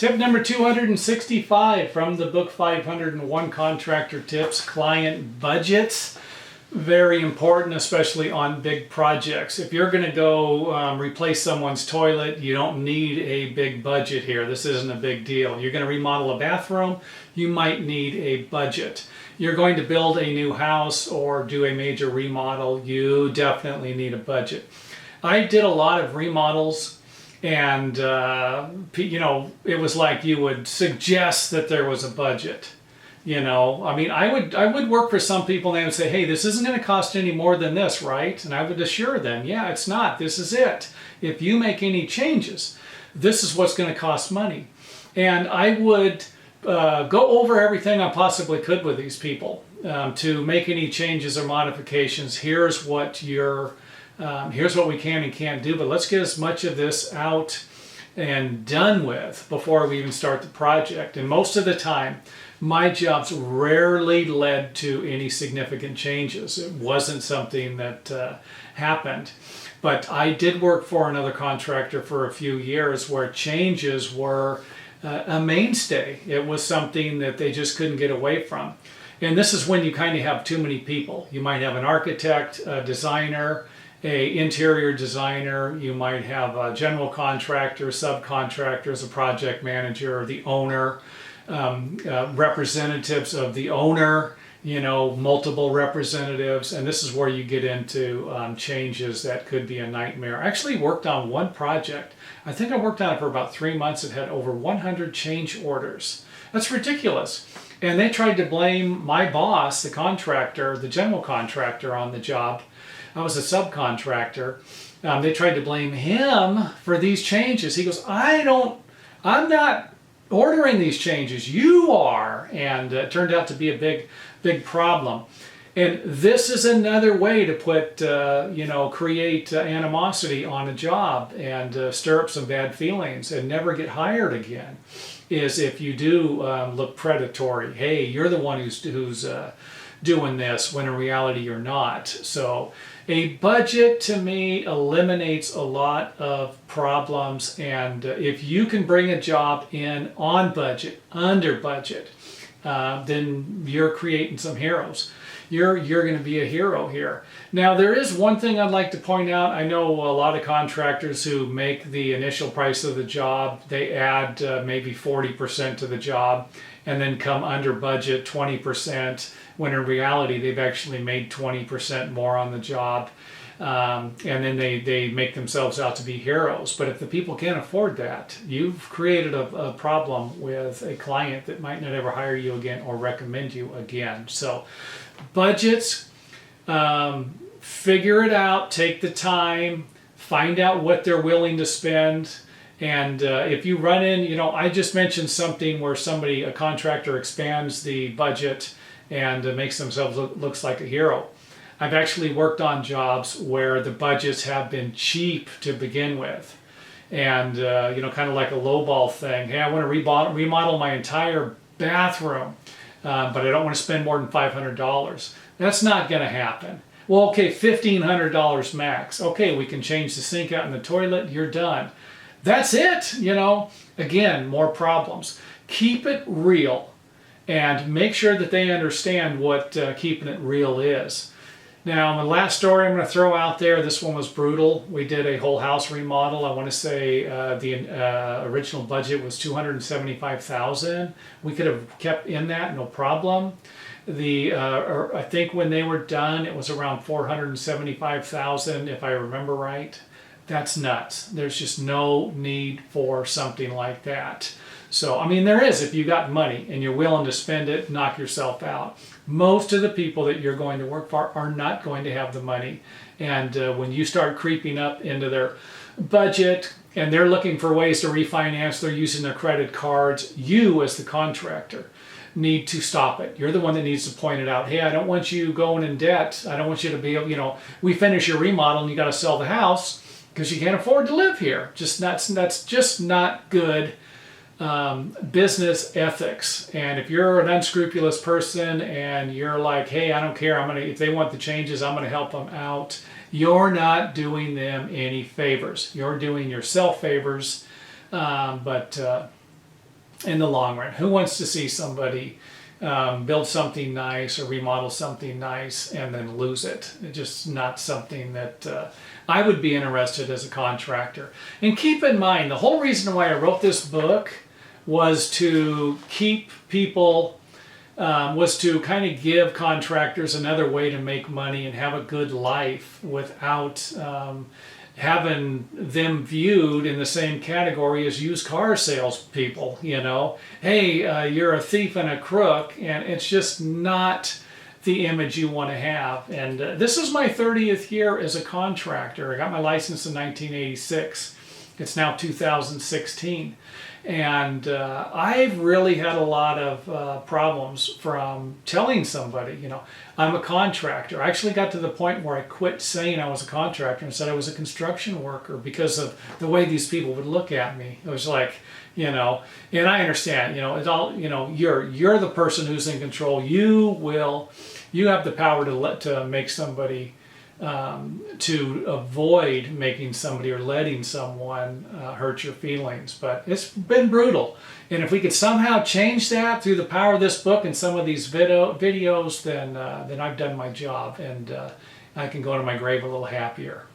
Tip number 265 from the book 501 Contractor Tips, Client Budgets. Very important, especially on big projects. If you're going to go replace someone's toilet, you don't need a big budget here. This isn't a big deal. You're going to remodel a bathroom, you might need a budget. You're going to build a new house or do a major remodel, you definitely need a budget. I did a lot of remodels, and it was like you would suggest that there was a budget. I would work for some people and they would say, hey, this isn't going to cost any more than this, right? And I would assure them, yeah, it's not. This is it. If you make any changes, this is what's going to cost money. And I would go over everything I possibly could with these people to make any changes or modifications. Here's what we can and can't do, but let's get as much of this out and done with before we even start the project. And most of the time, my jobs rarely led to any significant changes. It wasn't something that happened. But I did work for another contractor for a few years where changes were a mainstay. It was something that they just couldn't get away from. And this is when you kind of have too many people. You might have an architect, a designer, a interior designer, you might have a general contractor, subcontractors, a project manager, the owner, representatives of the owner, multiple representatives, and this is where you get into changes that could be a nightmare. I actually worked on one project. I think I worked on it for about 3 months. It had over 100 change orders. That's ridiculous. And they tried to blame my boss, the contractor, the general contractor on the job. I was a subcontractor. They tried to blame him for these changes. He goes, I'm not ordering these changes, you are. And it turned out to be a big problem. And this is another way to put, create animosity on a job and stir up some bad feelings and never get hired again, is if you do look predatory. Hey, you're the one who's doing this, when in reality you're not. So a budget to me eliminates a lot of problems, and if you can bring a job in on budget, under budget, then you're creating some heroes. You're going to be a hero here. Now, there is one thing I'd like to point out. I know a lot of contractors who make the initial price of the job, they add maybe 40% to the job and then come under budget 20%, when in reality they've actually made 20% more on the job. And then they make themselves out to be heroes. But if the people can't afford that, you've created a problem with a client that might not ever hire you again or recommend you again. So budgets, figure it out, take the time, find out what they're willing to spend. And if you run in, I just mentioned something where a contractor expands the budget and makes themselves looks like a hero. I've actually worked on jobs where the budgets have been cheap to begin with. And, kind of like a lowball thing. Hey, I want to remodel my entire bathroom, but I don't want to spend more than $500. That's not going to happen. Well, okay, $1,500 max. Okay, we can change the sink out in the toilet. You're done. That's it, Again, more problems. Keep it real and make sure that they understand what keeping it real is. Now, my last story I'm going to throw out there, this one was brutal. We did a whole house remodel. I want to say the original budget was $275,000. We could have kept in that, no problem. I think when they were done, it was around $475,000, if I remember right. That's nuts. There's just no need for something like that. So, there is, if you got money and you're willing to spend it, knock yourself out. Most of the people that you're going to work for are not going to have the money. And when you start creeping up into their budget and they're looking for ways to refinance, they're using their credit cards, you as the contractor need to stop it. You're the one that needs to point it out. Hey, I don't want you going in debt. I don't want you to be, we finish your remodel and you got to sell the house because you can't afford to live here. That's just not good business ethics. And if you're an unscrupulous person and you're like, hey, I don't care, if they want the changes, I'm gonna help them out, you're not doing them any favors. You're doing yourself favors. But in the long run. Who wants to see somebody build something nice or remodel something nice and then lose it? It's just not something that I would be interested as a contractor. And keep in mind, the whole reason why I wrote this book was to keep people, was to kind of give contractors another way to make money and have a good life without having them viewed in the same category as used car salespeople. You know, hey, you're a thief and a crook, and it's just not the image you want to have. And this is my 30th year as a contractor. I got my license in 1986. It's now 2016. And I've really had a lot of problems from telling somebody, you know, I'm a contractor. I actually got to the point where I quit saying I was a contractor and said I was a construction worker because of the way these people would look at me. It was like, you know, and I understand, you know, it's all, you know, you're the person who's in control. You have the power to make somebody, to avoid making somebody or letting someone hurt your feelings. But it's been brutal. And if we could somehow change that through the power of this book and some of these videos, then I've done my job, and I can go to my grave a little happier.